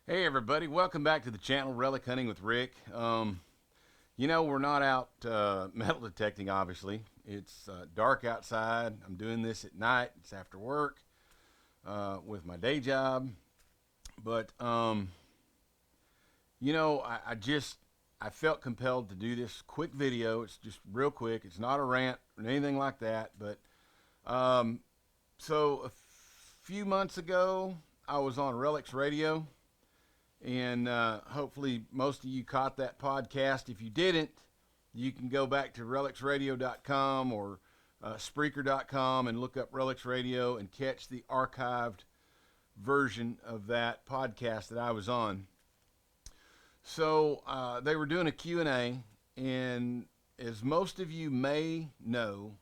Hey everybody, welcome back to the channel Relic Hunting with Rick. We're not out metal detecting, obviously. It's dark outside. I'm doing this at night. It's after work with my day job. But, I felt compelled to do this quick video. It's just real quick. It's not a rant or anything like that. But, um, so a few months ago, I was on Relic's radio. And hopefully, most of you caught that podcast. If you didn't, you can go back to relicsradio.com or Spreaker.com and look up Relics Radio and catch the archived version of that podcast that I was on. So they were doing a Q&A, and as most of you may know,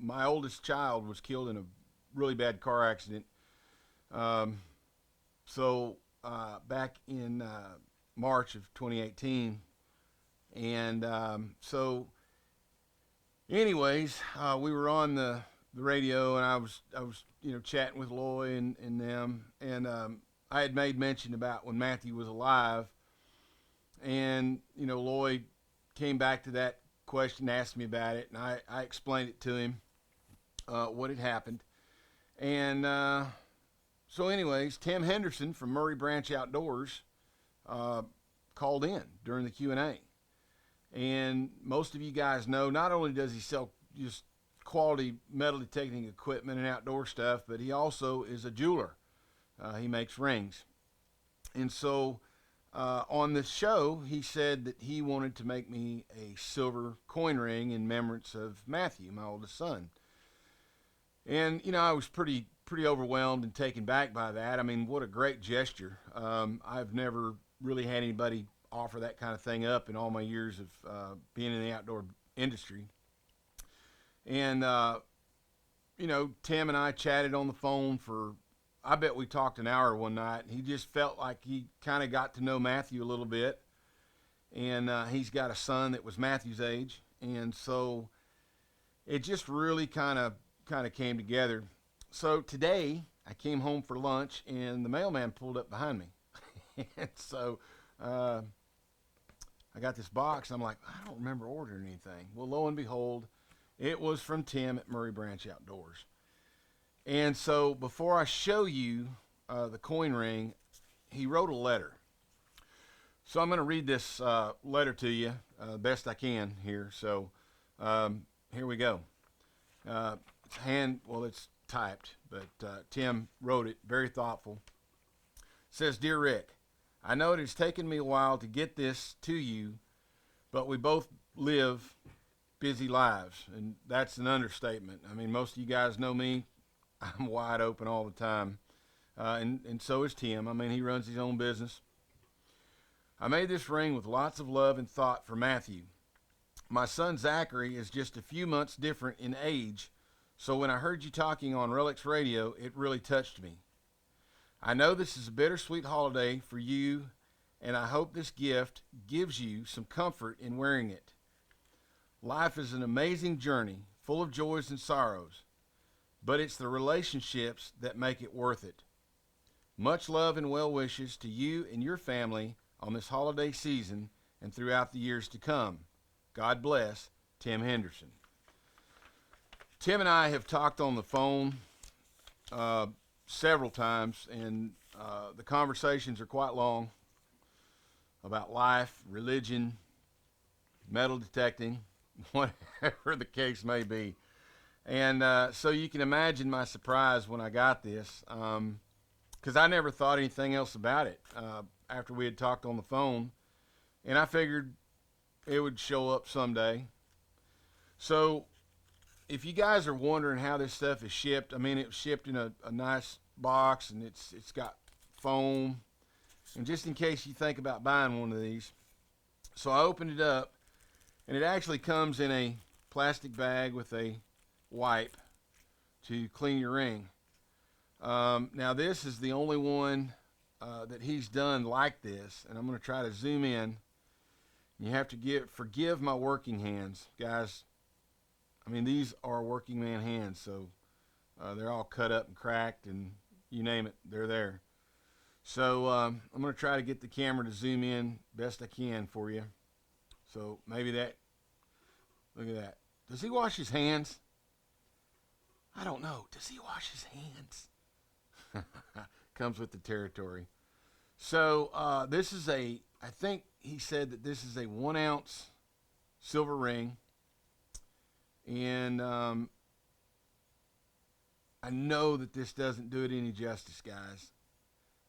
my oldest child was killed in a really bad car accident. Um, back in March of 2018. And anyways, we were on the radio, and I was chatting with Loy and them, and I had made mention about when Matthew was alive, and Loy came back to that question, asked me about it, and I explained it to him what had happened, and so, anyways, Tim Henderson from Murray Branch Outdoors called in during the Q&A. And most of you guys know, not only does he sell just quality metal detecting equipment and outdoor stuff, but he also is a jeweler. He makes rings. And so on this show, he said that he wanted to make me a silver coin ring in remembrance of Matthew, my oldest son. And, I was pretty overwhelmed and taken back by that. I mean, what a great gesture. I've never really had anybody offer that kind of thing up in all my years of being in the outdoor industry. And, Tim and I chatted on the phone for, I bet we talked an hour one night. He just felt like he kind of got to know Matthew a little bit. And he's got a son that was Matthew's age. And so it just really kind of came together. So today I came home for lunch, and the mailman pulled up behind me. And so I got this box. I'm like, I don't remember ordering anything. Well, lo and behold, it was from Tim at Murray Branch Outdoors. And so before I show you the coin ring, he wrote a letter. So I'm going to read this letter to you best I can here. So here we go. It's typed, but Tim wrote it, very thoughtful. It says, Dear Rick, I know it has taken me a while to get this to you, but we both live busy lives, and that's an understatement. I mean, most of you guys know me. I'm wide open all the time, and so is Tim. I mean, he runs his own business. I made this ring with lots of love and thought for Matthew. My son Zachary is just a few months different in age, so when I heard you talking on Relic's Radio, it really touched me. I know this is a bittersweet holiday for you, and I hope this gift gives you some comfort in wearing it. Life is an amazing journey, full of joys and sorrows, but it's the relationships that make it worth it. Much love and well wishes to you and your family on this holiday season and throughout the years to come. God bless, Tim Henderson. Tim and I have talked on the phone several times, and the conversations are quite long about life, religion, metal detecting, whatever the case may be. And so you can imagine my surprise when I got this, because I never thought anything else about it after we had talked on the phone, and I figured it would show up someday. So if you guys are wondering how this stuff is shipped, I mean, it was shipped in a nice box, and it's got foam. And just in case you think about buying one of these, so I opened it up, and it actually comes in a plastic bag with a wipe to clean your ring. Now this is the only one that he's done like this, and I'm going to try to zoom in. You have to forgive my working hands, guys. I mean, these are working man hands, so they're all cut up and cracked, and you name it, they're there. So I'm going to try to get the camera to zoom in best I can for you. So maybe that, look at that. Does he wash his hands? I don't know. Does he wash his hands? Comes with the territory. So this is I think he said that this is a 1 ounce silver ring. And I know that this doesn't do it any justice, guys.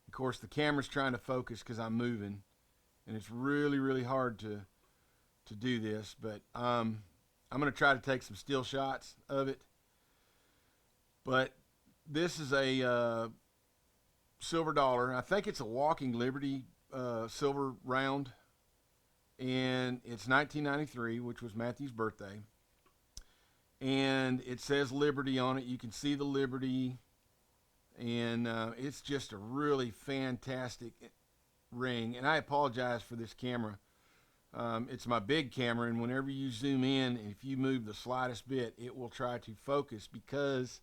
Of course, the camera's trying to focus because I'm moving. And it's really, really hard to do this. But I'm going to try to take some still shots of it. But this is a silver dollar. I think it's a Walking Liberty silver round. And it's 1993, which was Matthew's birthday. And it says Liberty on it. You can see the Liberty. And it's just a really fantastic ring. And I apologize for this camera. It's my big camera. And whenever you zoom in, if you move the slightest bit, it will try to focus because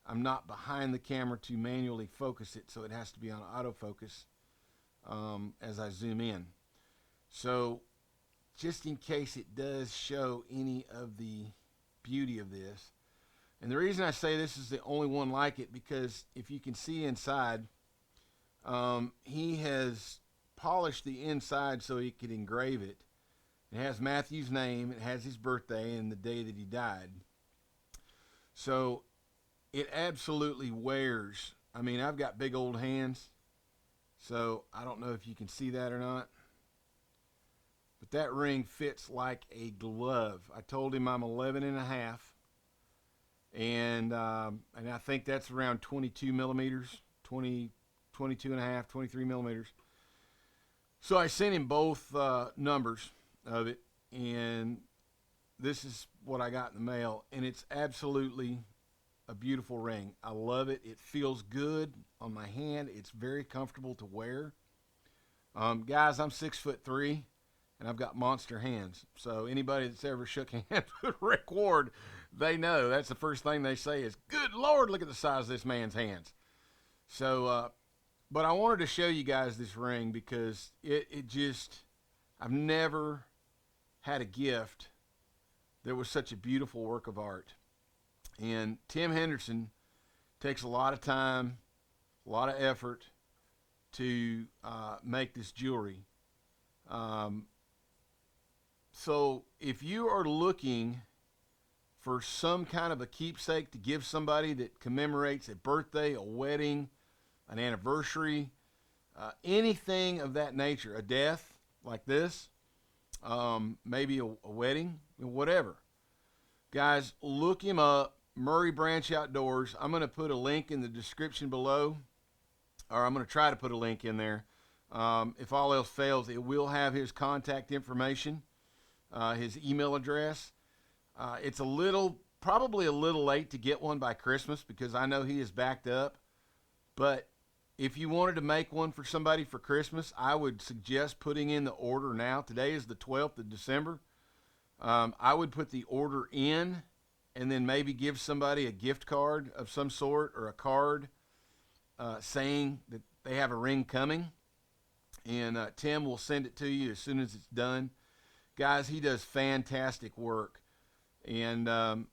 I'm not behind the camera to manually focus it. So it has to be on autofocus as I zoom in. So just in case it does show any of the beauty of this. And the reason I say this is the only one like it, because if you can see inside, he has polished the inside so he could engrave it. It has Matthew's name, it has his birthday and the day that he died. So it absolutely wears. I mean, I've got big old hands, so I don't know if you can see that or not. But that ring fits like a glove. I told him I'm 11 and a half. And I think that's around 22 millimeters, 22 and a half, 23 millimeters. So I sent him both numbers of it, and this is what I got in the mail, and it's absolutely a beautiful ring. I love it. It feels good on my hand. It's very comfortable to wear. Guys, I'm 6'3", and I've got monster hands. So anybody that's ever shook hands with Rick Ward, they know that's the first thing they say is, good Lord, look at the size of this man's hands. So, but I wanted to show you guys this ring because it just, I've never had a gift that was such a beautiful work of art. And Tim Henderson takes a lot of time, a lot of effort to make this jewelry. So if you are looking for some kind of a keepsake to give somebody that commemorates a birthday, a wedding, an anniversary, anything of that nature, a death like this, maybe a wedding, whatever. Guys, look him up, Murray Branch Outdoors. I'm going to put a link in the description below, or I'm going to try to put a link in there. If all else fails, it will have his contact information, his email address. It's probably a little late to get one by Christmas because I know he is backed up. But if you wanted to make one for somebody for Christmas, I would suggest putting in the order now. Today is the 12th of December. I would put the order in and then maybe give somebody a gift card of some sort or a card saying that they have a ring coming. And Tim will send it to you as soon as it's done. Guys, he does fantastic work. And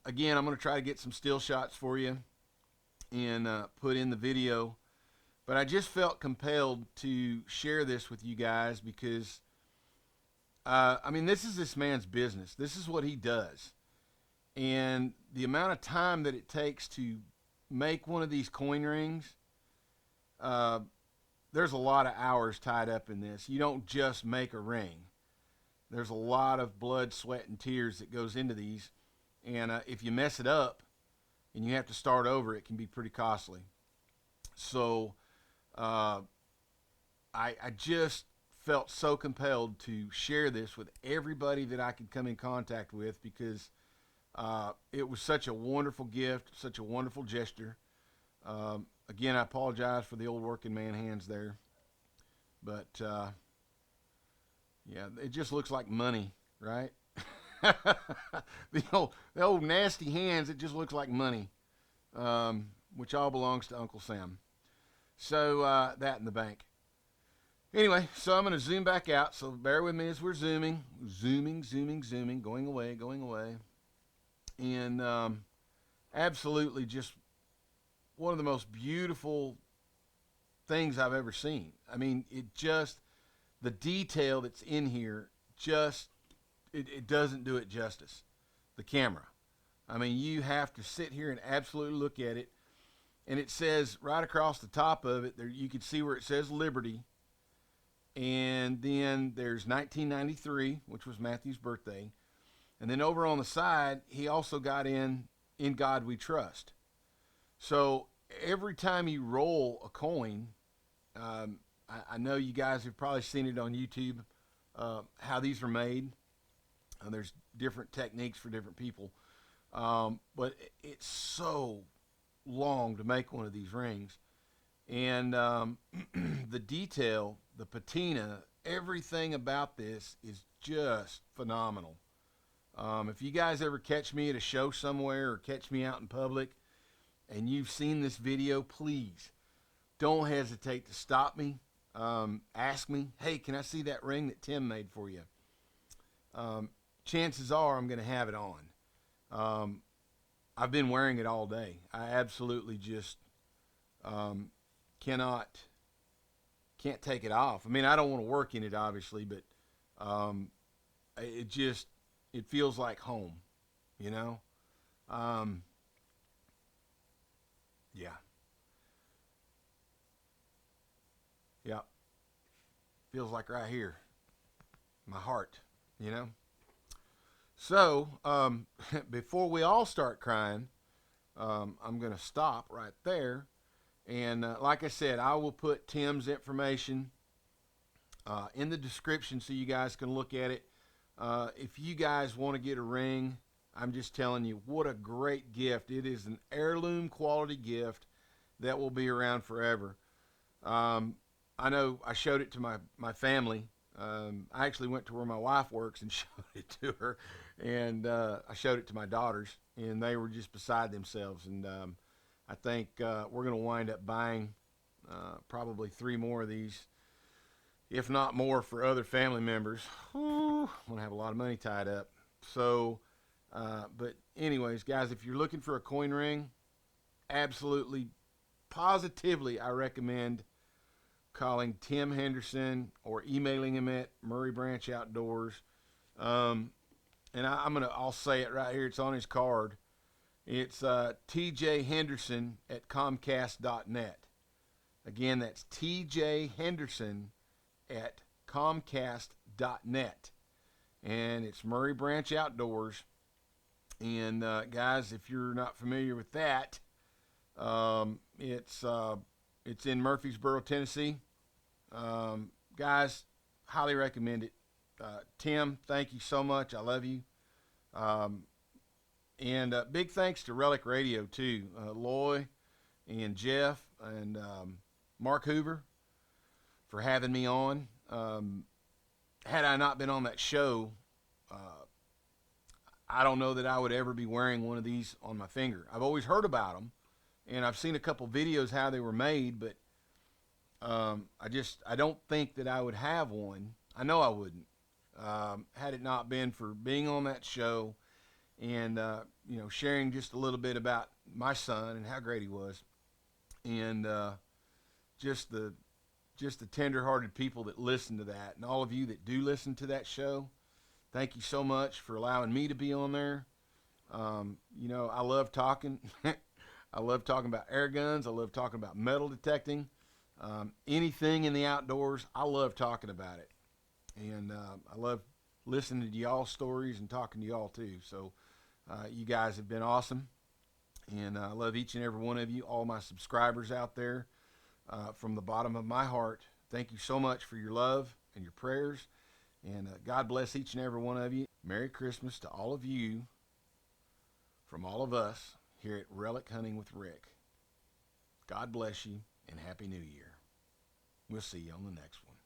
again, I'm going to try to get some still shots for you and put in the video. But I just felt compelled to share this with you guys because, I mean, this is this man's business. This is what he does. And the amount of time that it takes to make one of these coin rings, there's a lot of hours tied up in this. You don't just make a ring. There's a lot of blood, sweat, and tears that goes into these. And if you mess it up and you have to start over, it can be pretty costly. So I just felt so compelled to share this with everybody that I could come in contact with because it was such a wonderful gift, such a wonderful gesture. Again, I apologize for the old working man hands there. But, yeah, it just looks like money, right? the old nasty hands, it just looks like money, which all belongs to Uncle Sam. So that in the bank. Anyway, so I'm going to zoom back out. So bear with me as we're zooming, going away. And absolutely just one of the most beautiful things I've ever seen. I mean, the detail that's in here it doesn't do it justice. The camera. I mean, you have to sit here and absolutely look at it. And it says right across the top of it, there you can see where it says Liberty. And then there's 1993, which was Matthew's birthday. And then over on the side, he also got in God We Trust. So every time you roll a coin, I know you guys have probably seen it on YouTube, how these are made. There's different techniques for different people. But it's so long to make one of these rings. And the detail, the patina, everything about this is just phenomenal. If you guys ever catch me at a show somewhere or catch me out in public and you've seen this video, please don't hesitate to stop me. Ask me, hey, can I see that ring that Tim made for you? Chances are I'm going to have it on. I've been wearing it all day. I absolutely just can't take it off. I mean, I don't want to work in it, obviously, but it feels like home, you know? Yeah. Yeah. Feels like right here. My heart, you know? So, before we all start crying, I'm going to stop right there. And like I said, I will put Tim's information in the description so you guys can look at it. If you guys want to get a ring, I'm just telling you, what a great gift. It is an heirloom quality gift that will be around forever. I know I showed it to my family. I actually went to where my wife works and showed it to her. And I showed it to my daughters, and they were just beside themselves. And I think we're going to wind up buying probably 3 more of these, if not more, for other family members. Whew, I'm going to have a lot of money tied up. So, but anyways, guys, if you're looking for a coin ring, absolutely, positively, I recommend calling Tim Henderson or emailing him at Murray Branch Outdoors. And I'll say it right here. It's on his card. It's TJ Henderson at Comcast.net. Again, that's TJ Henderson at Comcast.net. And it's Murray Branch Outdoors. And guys, if you're not familiar with that, it's in Murfreesboro, Tennessee. Guys, highly recommend it. Tim, thank you so much. I love you. And big thanks to Relic Radio, too. Loy and Jeff and Mark Hoover for having me on. Had I not been on that show, I don't know that I would ever be wearing one of these on my finger. I've always heard about them, and I've seen a couple videos how they were made, but I don't think that I would have one. I know I wouldn't. Had it not been for being on that show and sharing just a little bit about my son and how great he was, and just the tender-hearted people that listen to that, and all of you that do listen to that show, thank you so much for allowing me to be on there. I love talking. I love talking about air guns. I love talking about metal detecting. Anything in the outdoors, I love talking about it. And I love listening to y'all's stories and talking to y'all too. So you guys have been awesome. And I love each and every one of you, all my subscribers out there. From the bottom of my heart, thank you so much for your love and your prayers. And God bless each and every one of you. Merry Christmas to all of you from all of us here at Relic Hunting with Rick. God bless you and Happy New Year. We'll see you on the next one.